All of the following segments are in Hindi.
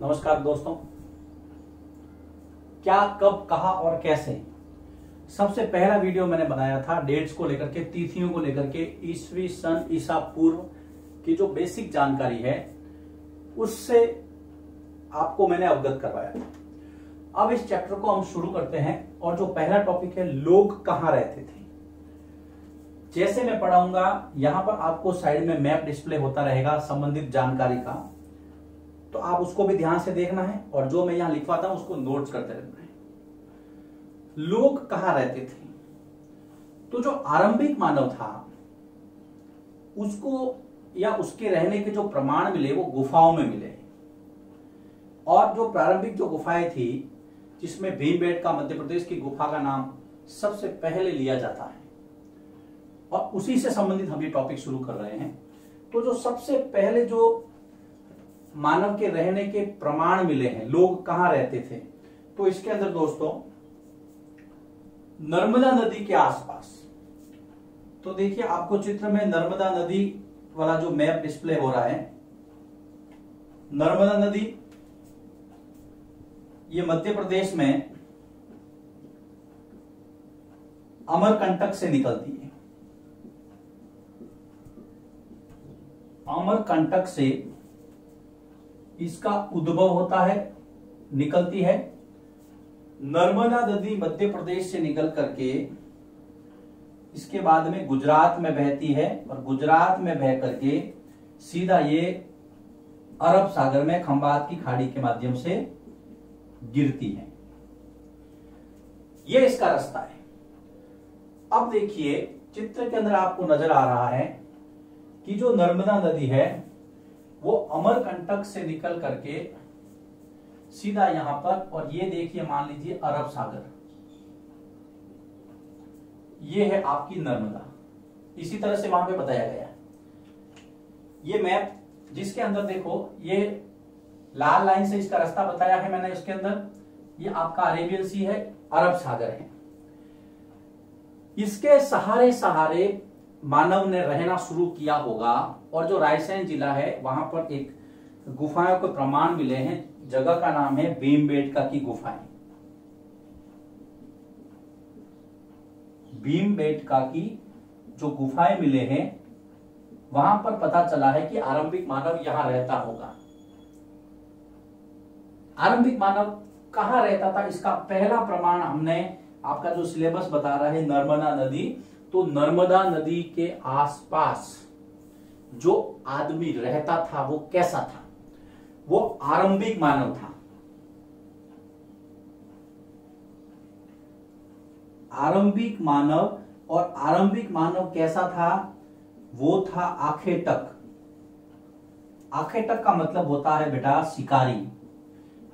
नमस्कार दोस्तों। क्या, कब, कहा और कैसे, सबसे पहला वीडियो मैंने बनाया था डेट्स को लेकर के, तिथियों को लेकर के, ईसवी सन ईसा पूर्व की जो बेसिक जानकारी है उससे आपको मैंने अवगत करवाया था। अब इस चैप्टर को हम शुरू करते हैं और जो पहला टॉपिक है, लोग कहां रहते थे। जैसे मैं पढ़ाऊंगा यहां पर आपको साइड में मैप डिस्प्ले होता रहेगा संबंधित जानकारी का, तो आप उसको भी ध्यान से देखना है और जो मैं यहां लिखवाता हूं उसको नोट्स करते रहना है। लोग कहां रहते थे, तो जो आरंभिक मानव था उसको या उसके रहने के जो प्रमाण मिले वो गुफाओं में मिले। और जो प्रारंभिक जो गुफाएं थी, जिसमें भीमबेटका मध्य प्रदेश की गुफा का नाम सबसे पहले लिया जाता है और उसी से संबंधित हम ये टॉपिक शुरू कर रहे हैं। तो जो सबसे पहले जो मानव के रहने के प्रमाण मिले हैं, लोग कहां रहते थे, तो इसके अंदर दोस्तों नर्मदा नदी के आसपास। तो देखिए आपको चित्र में नर्मदा नदी वाला जो मैप डिस्प्ले हो रहा है, नर्मदा नदी ये मध्य प्रदेश में अमरकंटक से निकलती है। अमरकंटक से इसका उद्भव होता है, निकलती है। नर्मदा नदी मध्य प्रदेश से निकल करके इसके बाद में गुजरात में बहती है और गुजरात में बह करके सीधा ये अरब सागर में खंबात की खाड़ी के माध्यम से गिरती है। ये इसका रास्ता है। अब देखिए चित्र के अंदर आपको नजर आ रहा है कि जो नर्मदा नदी है वो अमरकंटक से निकल करके सीधा यहां पर, और ये देखिए मान लीजिए अरब सागर, ये है आपकी नर्मदा। इसी तरह से वहां पे बताया गया है। ये मैप जिसके अंदर देखो ये लाल लाइन से इसका रास्ता बताया है मैंने, इसके अंदर ये आपका अरेबियन सी है, अरब सागर है। इसके सहारे सहारे मानव ने रहना शुरू किया होगा और जो रायसेन जिला है वहां पर एक गुफाओं के प्रमाण मिले हैं। जगह का नाम है भीमबेटका की गुफाएं। भीमबेटका की जो गुफाएं मिले हैं वहां पर पता चला है कि आरंभिक मानव यहां रहता होगा। आरंभिक मानव कहां रहता था, इसका पहला प्रमाण हमने, आपका जो सिलेबस बता रहा है नर्मदा नदी, तो नर्मदा नदी के आसपास जो आदमी रहता था वो कैसा था, वो आरंभिक मानव था। आरंभिक मानव, और आरंभिक मानव कैसा था, वो था आखेटक। आखेटक का मतलब होता है बेटा शिकारी,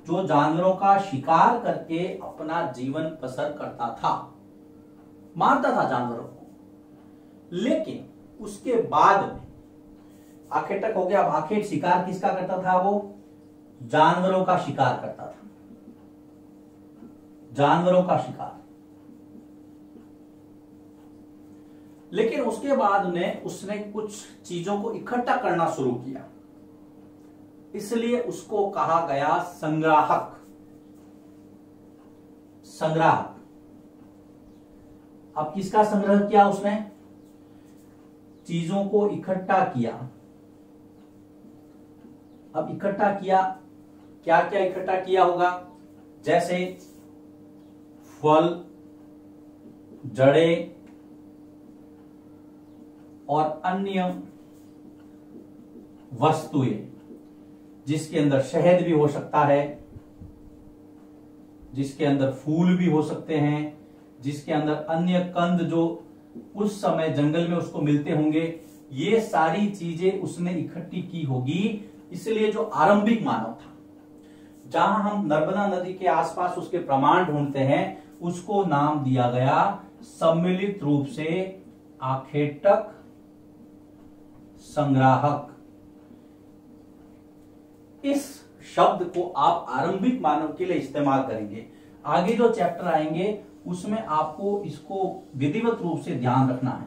जो जानवरों का शिकार करके अपना जीवन बसर करता था, मारता था जानवरों को। लेकिन उसके बाद में आखेटक हो गया। अब आखेट शिकार किसका करता था, वो जानवरों का शिकार करता था, जानवरों का शिकार। लेकिन उसके बाद में उसने कुछ चीजों को इकट्ठा करना शुरू किया, इसलिए उसको कहा गया संग्राहक। संग्राहक। अब किसका संग्रह किया उसने, चीजों को इकट्ठा किया। अब इकट्ठा किया, क्या क्या इकट्ठा किया होगा, जैसे फल, जड़ें और अन्य वस्तुएं, जिसके अंदर शहद भी हो सकता है, जिसके अंदर फूल भी हो सकते हैं, जिसके अंदर अन्य कंद जो उस समय जंगल में उसको मिलते होंगे, ये सारी चीजें उसने इकट्ठी की होगी। इसलिए जो आरंभिक मानव था, जहां हम नर्मदा नदी के आसपास उसके प्रमाण ढूंढते हैं, उसको नाम दिया गया सम्मिलित रूप से आखेटक संग्राहक। इस शब्द को आप आरंभिक मानव के लिए इस्तेमाल करेंगे। आगे जो चैप्टर आएंगे उसमें आपको इसको विधिवत रूप से ध्यान रखना है।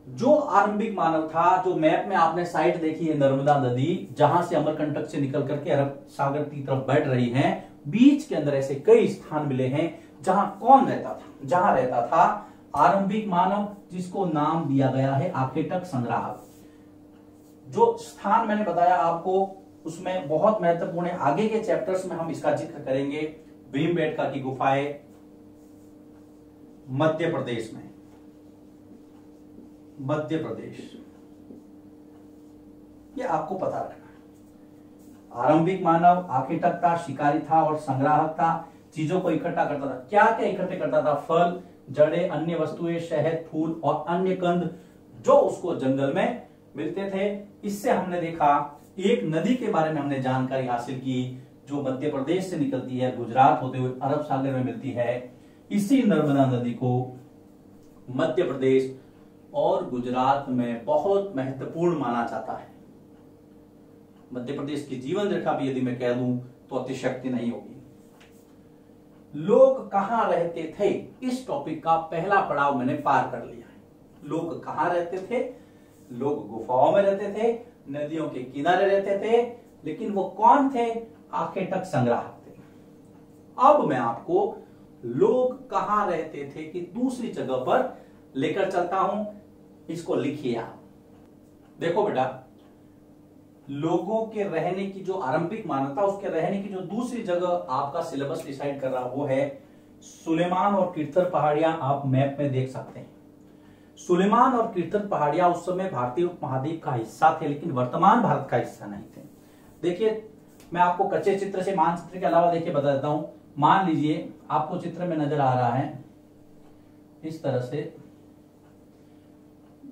जो आरंभिक मानव था, जो मैप में आपने साइट देखी है नर्मदा नदी जहां से अमरकंटक से निकल करके अरब सागर की तरफ बढ़ रही है, बीच के अंदर ऐसे कई स्थान मिले हैं जहां कौन रहता था, जहां रहता था आरंभिक मानव, जिसको नाम दिया गया है आखेटक संग्राहक। जो स्थान मैंने बताया आपको उसमें बहुत महत्वपूर्ण है, आगे के चैप्टर्स में हम इसका जिक्र करेंगे। भीमबेटका की गुफाएं मध्य प्रदेश में, मध्य प्रदेश, ये आपको पता रखना। आरंभिक मानव आखेटक था, शिकारी था और संग्राहक था। चीजों को इकट्ठा करता था। क्या क्या इकट्ठे करता था? फल, जड़ें, अन्य वस्तुएं, शहद, फूल और अन्य कंद जो उसको जंगल में मिलते थे। इससे हमने देखा, एक नदी के बारे में हमने जानकारी हासिल की जो मध्य प्रदेश से निकलती है, गुजरात होते हुए अरब सागर में मिलती है। इसी नर्मदा नदी को मध्य प्रदेश और गुजरात में बहुत महत्वपूर्ण माना जाता है। मध्य प्रदेश की जीवन रेखा भी यदि मैं कह दूं तो अतिशक्ति नहीं होगी। लोग कहां रहते थे, इस टॉपिक का पहला पड़ाव मैंने पार कर लिया है। लोग कहां रहते थे? लोग गुफाओं में रहते थे, नदियों के किनारे रहते थे, लेकिन वो कौन थे? आखेटक संग्राहक थे। अब मैं आपको लोग कहां रहते थे कि दूसरी जगह पर लेकर चलता हूं। इसको लिखिए आप। देखो बेटा, लोगों के रहने की जो आरंभिक मान्यता, उसके रहने की जो दूसरी जगह आपका सिलेबस डिसाइड कर रहा वो है सुलेमान और कीर्तन पहाड़ियां। आप मैप में देख सकते हैं। सुलेमान और कीर्तन पहाड़ियां उस समय भारतीय उपमहाद्वीप का हिस्सा थे, लेकिन वर्तमान भारत का हिस्सा नहीं थे। देखिए, मैं आपको कच्चे चित्र से मानचित्र के अलावा देखिए बता देता हूं। मान लीजिए आपको चित्र में नजर आ रहा है इस तरह से,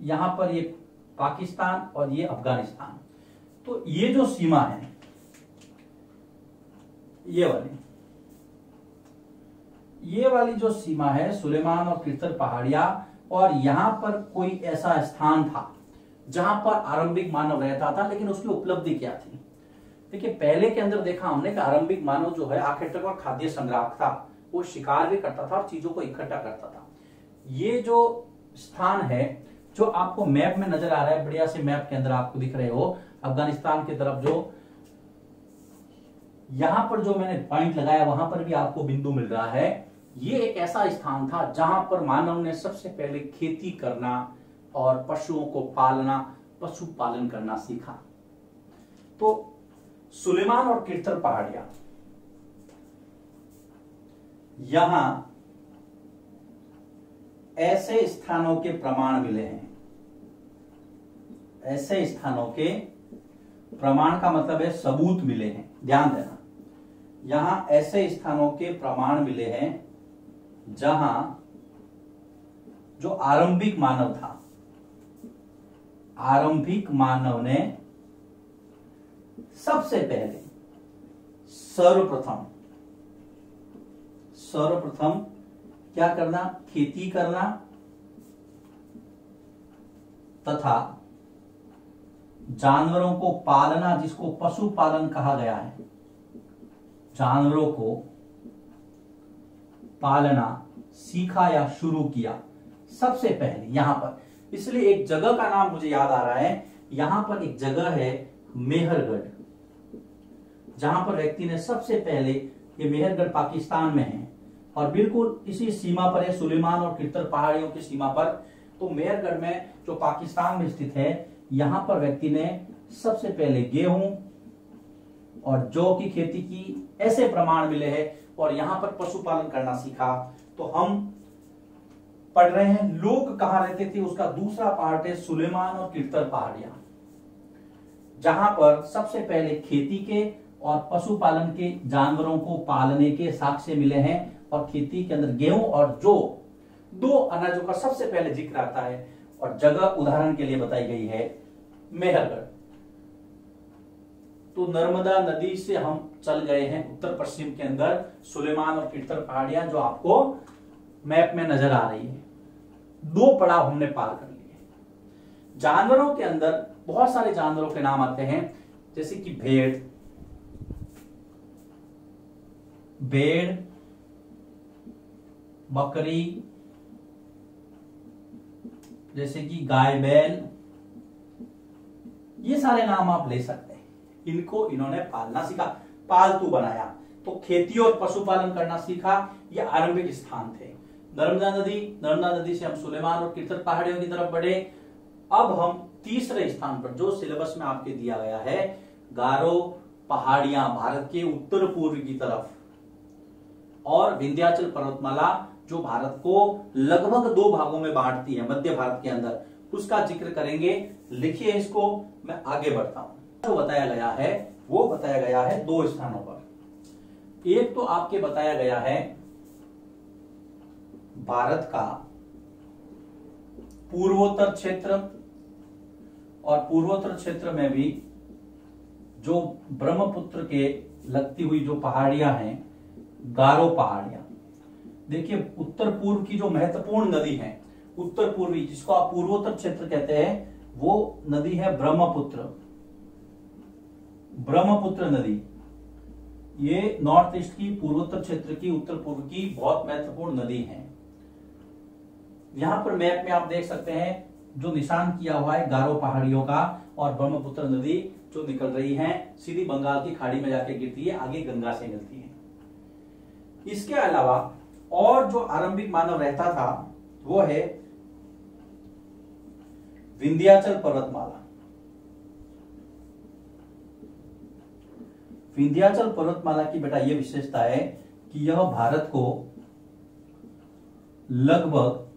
यहां पर ये पाकिस्तान और ये अफगानिस्तान। तो ये जो सीमा है, ये वाली जो सीमा है सुलेमान और कीर्तन पहाड़ियां, और यहां पर कोई ऐसा स्थान था जहां पर आरंभिक मानव रहता था, लेकिन उसकी उपलब्धि क्या थी? देखिए, पहले के अंदर देखा हमने कि आरंभिक मानव जो है आखेटक और खाद्य संग्राहक था। वो शिकार भी करता था और चीजों को इकट्ठा करता था। ये जो स्थान है जो आपको मैप में नजर आ रहा है, बढ़िया से मैप के अंदर आपको दिख रहे हो, अफगानिस्तान की तरफ जो यहां पर जो मैंने पॉइंट लगाया वहां पर भी आपको बिंदु मिल रहा है। ये एक ऐसा स्थान था जहां पर मानव ने सबसे पहले खेती करना और पशुओं को पालना, पशुपालन करना सीखा। तो सुलेमान और कीर्तन पहाड़ियां, यहां ऐसे स्थानों के प्रमाण मिले हैं। ऐसे स्थानों के प्रमाण का मतलब है सबूत मिले हैं। ध्यान देना, यहां ऐसे स्थानों के प्रमाण मिले हैं जहां जो आरंभिक मानव था, आरंभिक मानव ने सबसे पहले सर्वप्रथम क्या करना? खेती करना तथा जानवरों को पालना, जिसको पशुपालन कहा गया है। जानवरों को पालना सीखा या शुरू किया सबसे पहले यहां पर। इसलिए एक जगह का नाम मुझे याद आ रहा है, यहां पर एक जगह है मेहरगढ़, जहां पर व्यक्ति ने सबसे पहले, ये मेहरगढ़ पाकिस्तान में है और बिल्कुल इसी सीमा पर है, सुलेमान और कीर्तन पहाड़ियों की सीमा पर। तो मेहरगढ़ में जो पाकिस्तान में स्थित है, यहां पर व्यक्ति ने सबसे पहले गेहूं और जौ की खेती की, ऐसे प्रमाण मिले हैं, और यहां पर पशुपालन करना सीखा। तो हम पढ़ रहे हैं लोग कहां रहते थे, उसका दूसरा पार्ट है सुलेमान और कीर्तन पहाड़ियां, जहां पर सबसे पहले खेती के और पशुपालन के, जानवरों को पालने के साक्ष्य मिले हैं। और खेती के अंदर गेहूं और जौ, दो अनाजों का सबसे पहले जिक्र आता है, और जगह उदाहरण के लिए बताई गई है मेहरगढ़। तो नर्मदा नदी से हम चल गए हैं उत्तर पश्चिम के अंदर, सुलेमान और कीर्तन पहाड़ियां जो आपको मैप में नजर आ रही है। दो पड़ाव हमने पार कर लिए। जानवरों के अंदर बहुत सारे जानवरों के नाम आते हैं, जैसे कि भेड़, बकरी, जैसे कि गाय बैल, ये सारे नाम आप ले सकते हैं। इनको इन्होंने पालना सीखा, पालतू बनाया, तो खेती और पशुपालन करना सीखा। ये आरंभिक स्थान थे। नर्मदा नदी से हम सुलेमान और कीर्तन पहाड़ियों की तरफ बढ़े। अब हम तीसरे स्थान पर, जो सिलेबस में आपके दिया गया है, गारो पहाड़ियां भारत के उत्तर पूर्व की तरफ, और विंध्याचल पर्वतमाला जो भारत को लगभग 2 भागों में बांटती है मध्य भारत के अंदर, उसका जिक्र करेंगे। लिखिए इसको, मैं आगे बढ़ता हूं। जो बताया गया है वो बताया गया है 2 स्थानों पर। एक तो आपके बताया गया है भारत का पूर्वोत्तर क्षेत्र, और पूर्वोत्तर क्षेत्र में भी जो ब्रह्मपुत्र के लगती हुई जो पहाड़ियां हैं, गारो पहाड़ियां। देखिए उत्तर पूर्व की जो महत्वपूर्ण नदी है, उत्तर पूर्वी, जिसको आप पूर्वोत्तर क्षेत्र कहते हैं, वो नदी है ब्रह्मपुत्र। ब्रह्मपुत्र नदी ये नॉर्थ ईस्ट की, पूर्वोत्तर क्षेत्र की, उत्तर पूर्व की बहुत महत्वपूर्ण नदी है। यहां पर मैप में आप देख सकते हैं जो निशान किया हुआ है गारो पहाड़ियों का, और ब्रह्मपुत्र नदी जो निकल रही है सीधी बंगाल की खाड़ी में जाके गिरती है, आगे गंगा से मिलती है। इसके अलावा और जो आरंभिक मानव रहता था वो है विंध्याचल पर्वतमाला। विंध्याचल पर्वतमाला की बेटा ये विशेषता है कि यह भारत को लगभग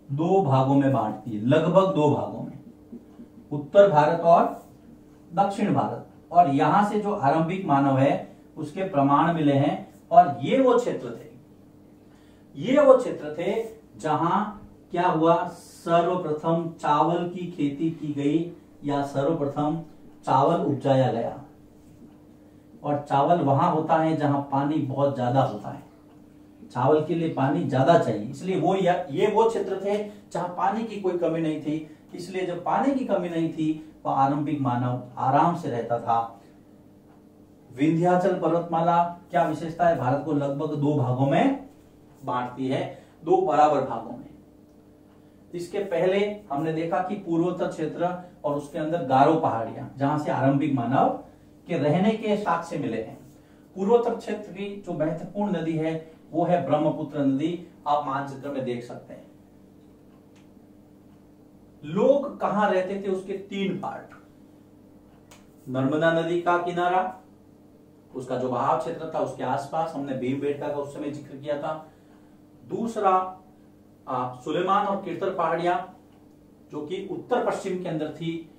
2 भागों में बांटती है, लगभग 2 भागों में, उत्तर भारत और दक्षिण भारत। और यहां से जो आरंभिक मानव है उसके प्रमाण मिले हैं। और ये वो क्षेत्र थे जहां क्या हुआ, सर्वप्रथम चावल की खेती की गई, या सर्वप्रथम चावल उपजाया गया। और चावल वहां होता है जहां पानी बहुत ज्यादा होता है, चावल के लिए पानी ज्यादा चाहिए, इसलिए ये वो क्षेत्र थे जहां पानी की कोई कमी नहीं थी। इसलिए जब पानी की कमी नहीं थी, वह आरंभिक मानव आराम से रहता था। विंध्याचल पर्वतमाला क्या विशेषता है, भारत को लगभग 2 भागों में बांटती है, 2 बराबर भागों में। इसके पहले हमने देखा कि पूर्वोत्तर क्षेत्र और उसके अंदर गारो पहाड़ियां, जहां से आरंभिक मानव के रहने के साक्ष्य मिले हैं। पूर्वोत्तर क्षेत्र की जो महत्वपूर्ण नदी है वो है ब्रह्मपुत्र नदी, आप मानचित्र में देख सकते हैं। लोग कहां रहते थे उसके 3 पार्ट। नर्मदा नदी का किनारा, उसका जो बहाव क्षेत्र था उसके आसपास, हमने भीमबेटका का उस समय जिक्र किया था। दूसरा सुलेमान और कीर्तन पहाड़ियां जो कि उत्तर पश्चिम के अंदर थी,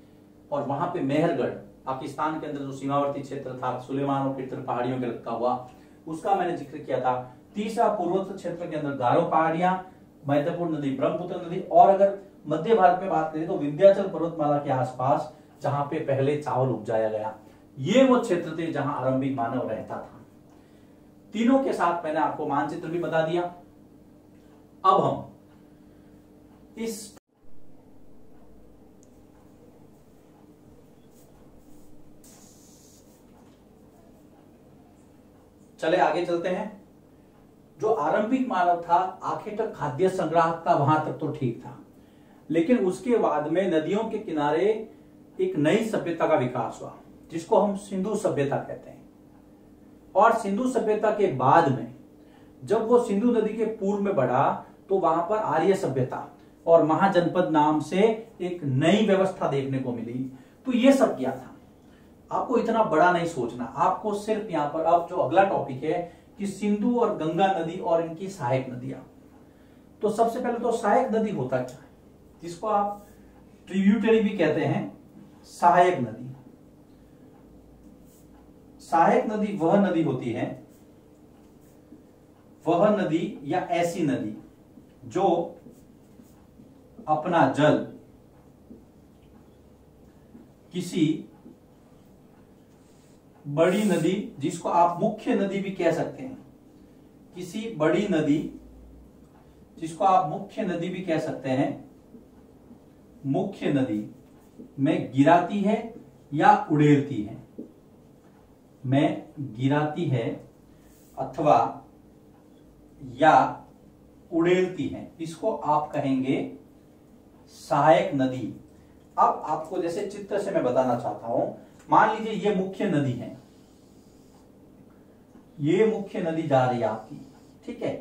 और वहां पे मेहरगढ़ पाकिस्तान के अंदर जो सीमावर्ती क्षेत्र था सुलेमान और कीर्तन पहाड़ियों के लगता हुआ, उसका मैंने जिक्र किया था। तीसरा पूर्वोत्तर क्षेत्र के अंदर गारो पहाड़ियां, महत्वपूर्ण नदी ब्रह्मपुत्र नदी, और अगर मध्य भारत में बात करें तो विंध्याचल पर्वतमाला के आसपास जहां पे पहले चावल उपजाया गया। ये वो क्षेत्र थे जहां आरंभिक मानव रहता था। तीनों के साथ मैंने आपको मानचित्र भी बता दिया। अब हम इस चले आगे चलते हैं। जो आरंभिक मानव था आखिर तक खाद्य संग्राहक था, वहां तक तो ठीक था, लेकिन उसके बाद में नदियों के किनारे एक नई सभ्यता का विकास हुआ जिसको हम सिंधु सभ्यता कहते हैं। और सिंधु सभ्यता के बाद में जब वो सिंधु नदी के पूर्व में बढ़ा तो वहां पर आर्य सभ्यता और महाजनपद नाम से एक नई व्यवस्था देखने को मिली। तो ये सब क्या था, आपको इतना बड़ा नहीं सोचना, आपको सिर्फ यहां पर अब जो अगला टॉपिक है कि सिंधु और गंगा नदी और इनकी सहायक नदियां। तो सबसे पहले तो सहायक नदी होता क्या है, जिसको आप ट्रिब्यूटरी भी कहते हैं, सहायक नदी। सहायक नदी वह नदी होती है, वह नदी या ऐसी नदी जो अपना जल किसी बड़ी नदी, जिसको आप मुख्य नदी भी कह सकते हैं, किसी बड़ी नदी जिसको आप मुख्य नदी भी कह सकते हैं, मुख्य नदी में गिराती है या उड़ेलती है, में गिराती है अथवा या उड़ेलती हैं, इसको आप कहेंगे सहायक नदी। अब आपको जैसे चित्र से मैं बताना चाहता हूं, मान लीजिए ये मुख्य नदी है, ये मुख्य नदी जा रही है आपकी, ठीक है,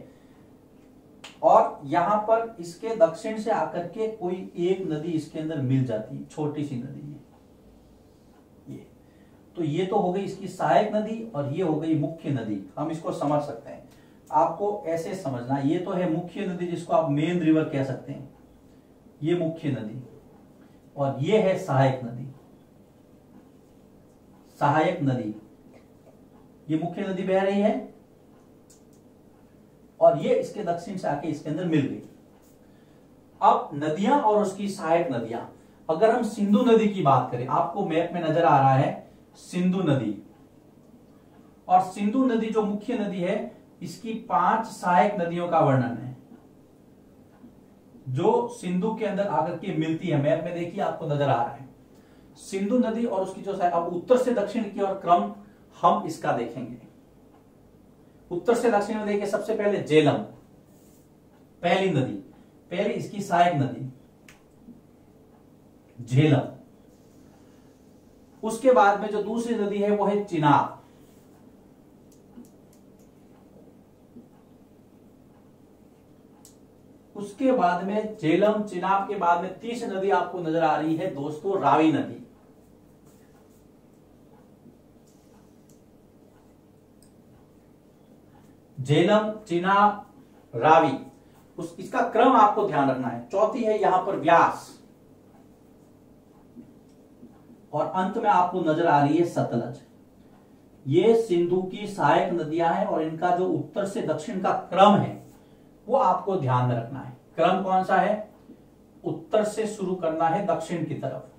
और यहां पर इसके दक्षिण से आकर के कोई एक नदी इसके अंदर मिल जाती है, छोटी सी नदी है ये। तो ये तो हो गई इसकी सहायक नदी और ये हो गई मुख्य नदी। हम इसको समझ सकते हैं, आपको ऐसे समझना, ये तो है मुख्य नदी जिसको आप मेन रिवर कह सकते हैं, ये मुख्य नदी, और ये है सहायक नदी। सहायक नदी, ये मुख्य नदी बह रही है और ये इसके दक्षिण से आके इसके अंदर मिल गई। अब नदियां और उसकी सहायक नदियां, अगर हम सिंधु नदी की बात करें, आपको मैप में नजर आ रहा है सिंधु नदी, और सिंधु नदी जो मुख्य नदी है इसकी 5 सहायक नदियों का वर्णन है जो सिंधु के अंदर आकर के मिलती है। मैप में देखिए आपको नजर आ रहा है सिंधु नदी और उसकी जो सहायक। अब उत्तर से दक्षिण की ओर क्रम हम इसका देखेंगे। उत्तर से दक्षिण में देखिए, सबसे पहले झेलम, पहली नदी, पहली इसकी सहायक नदी झेलम। उसके बाद में जो दूसरी नदी है वो है चिनाब, उसके बाद में झेलम चिनाब के बाद में तीसरी नदी आपको नजर आ रही है दोस्तों रावी नदी। झेलम चिनाब रावी, इसका क्रम आपको ध्यान रखना है। चौथी है यहां पर व्यास, और अंत में आपको नजर आ रही है सतलज। ये सिंधु की सहायक नदियां हैं और इनका जो उत्तर से दक्षिण का क्रम है वो आपको ध्यान में रखना है। क्रम कौन सा है? उत्तर से शुरू करना है दक्षिण की तरफ।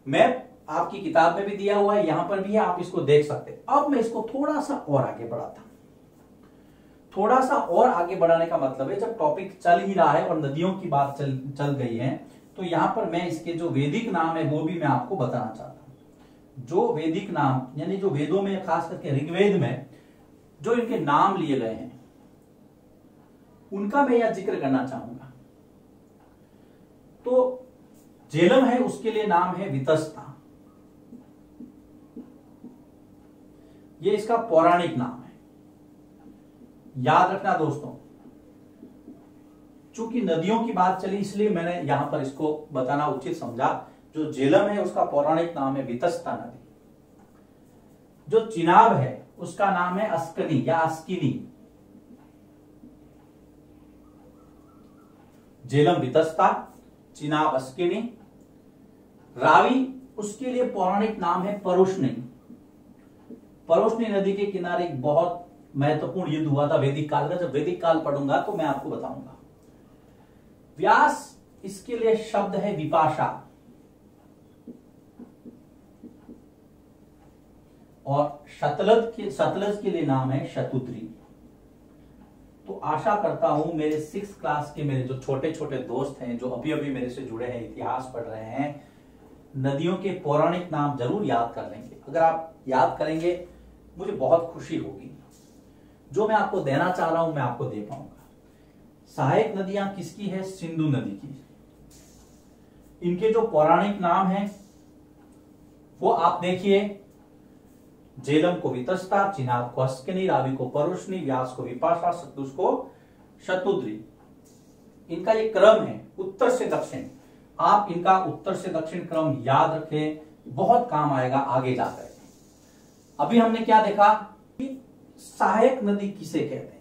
मैप आपकी किताब में भी दिया हुआ है, यहां पर भी है, आप इसको देख सकते हैं। अब मैं इसको थोड़ा सा और आगे बढ़ाता हूं। थोड़ा सा और आगे बढ़ाने का मतलब है, जब टॉपिक चल ही रहा है और नदियों की बात चल गई है, तो यहां पर मैं इसके जो वैदिक नाम है वो भी मैं आपको बताना चाहता हूं। जो वैदिक नाम, यानी जो वेदों में, खास करके ऋग्वेद में जो इनके नाम लिए गए हैं उनका मैं यह जिक्र करना चाहूंगा। तो झेलम है, उसके लिए नाम है वितस्ता, ये इसका पौराणिक नाम है। याद रखना दोस्तों, चूंकि नदियों की बात चली इसलिए मैंने यहां पर इसको बताना उचित समझा। जो झेलम है उसका पौराणिक नाम है वितस्ता नदी। जो चिनाब है उसका नाम है अस्कनी या अस्किनी। झेलम वितस्ता, चिनाब अस्किनी। रावी, उसके लिए पौराणिक नाम है परुष्णी। परुष्णी नदी के किनारे एक बहुत महत्वपूर्ण युद्ध हुआ था वैदिक काल का। जब वैदिक काल पढ़ूंगा तो मैं आपको बताऊंगा। व्यास, इसके लिए शब्द है विपाशा, और सतलज के लिए नाम है शतुद्री। तो आशा करता हूं मेरे 6th क्लास के मेरे जो छोटे छोटे दोस्त हैं, जो अभी अभी मेरे से जुड़े हैं, इतिहास पढ़ रहे हैं, नदियों के पौराणिक नाम जरूर याद कर लेंगे। अगर आप याद करेंगे मुझे बहुत खुशी होगी। जो मैं आपको देना चाह रहा हूं मैं आपको दे पाऊंगा। सहायक नदियां किसकी है? सिंधु नदी की। इनके जो पौराणिक नाम हैं वो आप देखिए, झेलम को वितस्ता, चिनाब को अस्किनी, रावी को परुष्णी, व्यास को विपाशा, सतलुज को शतुद्री। इनका ये क्रम है उत्तर से दक्षिण। आप इनका उत्तर से दक्षिण क्रम याद रखें, बहुत काम आएगा आगे जाकर। अभी हमने क्या देखा कि सहायक नदी किसे कहते हैं।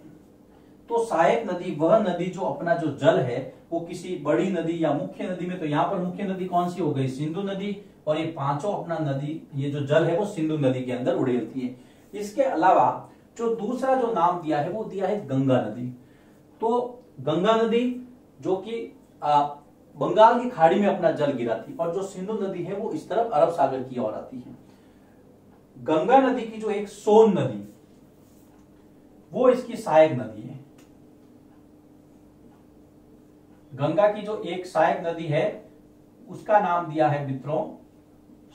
तो सहायक नदी वह नदी जो अपना जो जल है वो किसी बड़ी नदी या मुख्य नदी में, तो यहां पर मुख्य नदी कौन सी हो गई? सिंधु नदी। और ये पांचों अपना नदी, ये जो जल है वो सिंधु नदी के अंदर उड़ेलती है। इसके अलावा जो दूसरा जो नाम दिया है वो दिया है गंगा नदी। तो गंगा नदी जो कि बंगाल की खाड़ी में अपना जल गिराती, और जो सिंधु नदी है वो इस तरफ अरब सागर की ओर आती है। गंगा नदी की जो एक सोन नदी वो इसकी सहायक नदी है। गंगा की जो एक सहायक नदी है उसका नाम दिया है मित्रों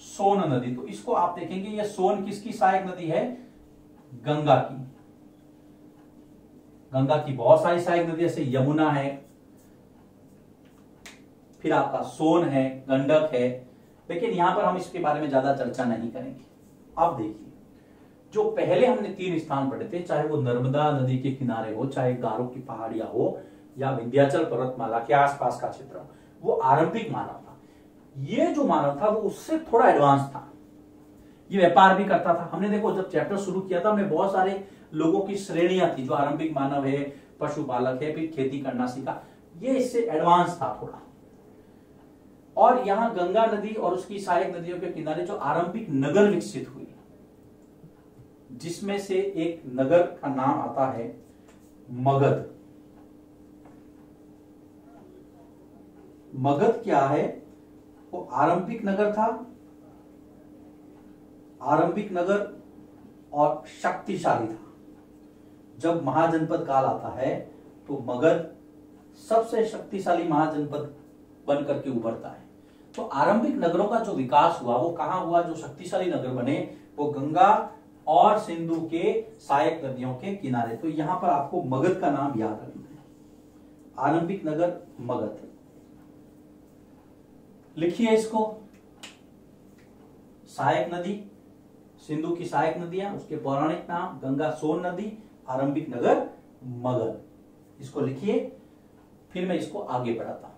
सोन नदी। तो इसको आप देखेंगे, ये सोन किसकी सहायक नदी है? गंगा की। गंगा की बहुत सारी सहायक नदियां, जैसे यमुना है, फिर आपका सोन है, गंडक है, लेकिन यहां पर हम इसके बारे में ज्यादा चर्चा नहीं करेंगे। अब देखिए, जो पहले हमने 3 स्थान पढ़े थे, चाहे वो नर्मदा नदी के किनारे हो, चाहे गारो की पहाड़ियां हो, या विंध्याचल पर्वतमाला के आसपास का क्षेत्र हो, वो आरंभिक मानव था। ये जो मानव था वो उससे थोड़ा एडवांस था, ये व्यापार भी करता था। हमने देखो जब चैप्टर शुरू किया था, हमने बहुत सारे लोगों की श्रेणियां थी, जो आरंभिक मानव है, पशुपालक है, फिर खेती करना सीखा, ये इससे एडवांस था थोड़ा। और यहां गंगा नदी और उसकी सहायक नदियों के किनारे जो आरंभिक नगर विकसित हुई, जिसमें से एक नगर का नाम आता है मगध। मगध क्या है? वो आरंभिक नगर था, आरंभिक नगर और शक्तिशाली था। जब महाजनपद काल आता है तो मगध सबसे शक्तिशाली महाजनपद बन करके उभरता है। तो आरंभिक नगरों का जो विकास हुआ वो कहां हुआ? जो शक्तिशाली नगर बने वो गंगा और सिंधु के सहायक नदियों के किनारे। तो यहां पर आपको मगध का नाम याद रखना है, आरंभिक नगर मगध। लिखिए इसको, सहायक नदी, सिंधु की सहायक नदियां, उसके पौराणिक नाम गंगा सोन नदी, आरंभिक नगर मगध। इसको लिखिए, फिर मैं इसको आगे बढ़ाता हूं।